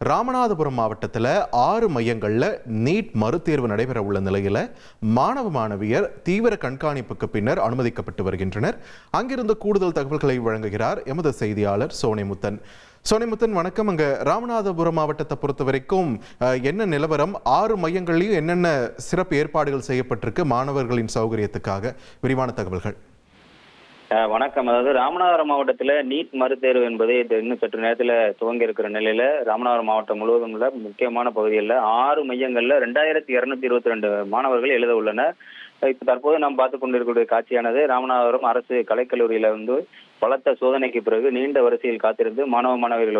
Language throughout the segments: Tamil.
ராமநாதபுரம் மாவட்டத்தில் 6 மையங்களில் நீட் மறுதேர்வு நடைபெற உள்ள நிலையில் மாணவியர் தீவிர கண்காணிப்புக்கு பின்னர் அனுமதிக்கப்பட்டு வருகின்றனர். அங்கிருந்து கூடுதல் தகவல்களை வழங்குகிறார் எமது செய்தியாளர் சோனிமுத்தன். வணக்கம். அங்க ராமநாதபுரம் மாவட்டத்தை பொறுத்த வரைக்கும் என்ன நிலவரம்? 6 மையங்கள்லையும் என்னென்ன சிறப்பு ஏற்பாடுகள் செய்யப்பட்டிருக்கு மாணவர்களின் சௌகரியத்துக்காக? விரிவான தகவல்கள். வணக்கம். அதாவது ராமநாதபுரம் மாவட்டத்தில் நீட் மறுதேர்வு என்பது இன்னும் சற்று நேரத்தில் துவங்கி இருக்கிற நிலையில ராமநாதபுரம் மாவட்டம் முழுவதும் உள்ள முக்கியமான பகுதிகளில் 6 மையங்கள்ல 2222 மாணவர்கள் எழுத உள்ளனர். இப்ப தற்போது நாம் பார்த்து கொண்டிருக்கக்கூடிய காட்சியானது ராமநாதபுரம் அரசு கலைக்கல்லூரியில பலத்த சோதனைக்கு பிறகு நீண்ட வரிசையில் காத்திருந்து மாணவர்கள்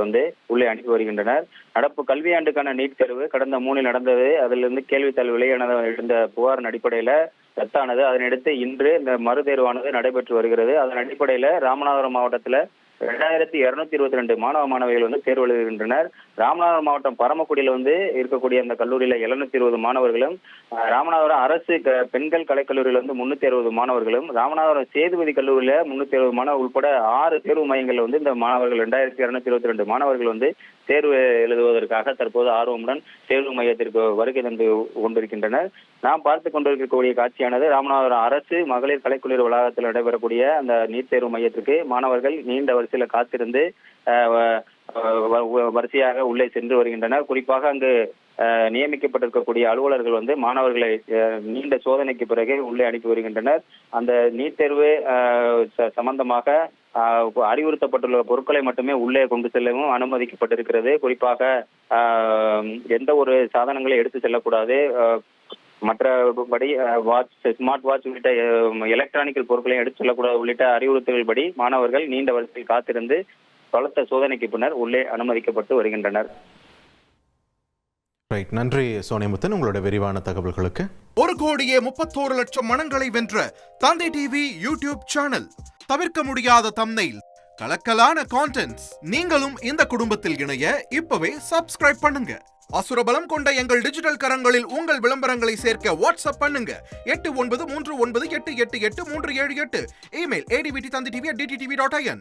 உள்ளே அனுப்பி வருகின்றனர். நடப்பு கல்வியாண்டுக்கான நீட் தேர்வு கடந்த 3 நடந்தது. அதிலிருந்து கேள்வித்தாள் வெளியான இருந்த புகாரின் அடிப்படையில ரத்தானது. அதனையடுத்து இன்று இந்த மறுதேர்வானது நடைபெற்று வருகிறது. அதன் அடிப்படையில ராமநாதபுரம் மாவட்டத்துல 2222 மாணவிகள் தேர்வு எழுதுகின்றனர். ராமநாதபுரம் மாவட்டம் பரமக்குடியில இருக்கக்கூடிய அந்த கல்லூரியில 720 மாணவர்களும், ராமநாதபுரம் அரசு பெண்கள் கலைக்கல்லூரியில 360 மாணவர்களும், ராமநாதபுரம் சேதுபதி கல்லூரியில 360 மாணவர்கள் உட்பட 6 தேர்வு மையங்கள்ல இந்த மாணவர்கள் 2222 மாணவர்கள் தேர்வு எழுதுவதற்காக தற்போது ஆர்வமுடன் தேர்வு மையத்திற்கு வருகை தந்து கொண்டிருக்கின்றனர். நாம் பார்த்து கொண்டிருக்கக்கூடிய காட்சியானது ராமநாதபுரம் அரசு மகளிர் கலைக்கல்லூரி வளாகத்தில் நடைபெறக்கூடிய அந்த நீட் தேர்வு மையத்திற்கு மாணவர்கள் நீண்ட வரிசையில காத்திருந்து வரிசையாக உள்ளே சென்று வருகின்றனர். குறிப்பாக அங்கு நியமிக்கப்பட்டிருக்கக்கூடிய அலுவலர்கள் மாணவர்களை நீண்ட சோதனைக்கு பிறகு உள்ளே அனுப்பி வருகின்றனர். அந்த நீட் தேர்வு சம்பந்தமாக அறிவுறுத்தப்பட்டுள்ள பொருட்களை மட்டுமே உள்ளே கொண்டு செல்லவும் அனுமதிக்கப்பட்டிருக்கிறது. குறிப்பாக எந்த ஒரு சாதனங்களை எடுத்து செல்லக்கூடாது, மற்றபடி ஸ்மார்ட் வாட்ச் உள்ளிட்ட எலக்ட்ரானிக்கல் பொருட்களையும் எடுத்து செல்லக்கூடாது உள்ளிட்ட அறிவுறுத்தல்கள் படி மாணவர்கள் நீண்ட வரிசையில் காத்திருந்து பலத்த சோதனைக்கு பின்னர் உள்ளே அனுமதிக்கப்பட்டு வருகின்றனர். நன்றி சோனிமுத்தன், உங்களோட விரிவான தகவல்களுக்கு. 1,31,00,000 மனங்களை வென்ற தந்தை டிவி யூடியூப் சேனல். தவிர்க்க முடியாத தம்ப்நெயில், கலக்கலான கான்டென்ட்ஸ். நீங்களும் இந்த குடும்பத்தில் இணைய இப்பவே சப்ஸ்கிரைப் பண்ணுங்க. அசுரபலம் கொண்ட எங்கள் டிஜிட்டல் கரங்களில் உங்கள் விளம்பரங்களை சேர்க்க வாட்ஸ்அப் பண்ணுங்க. 8939888838. Email advttv@dttv.in.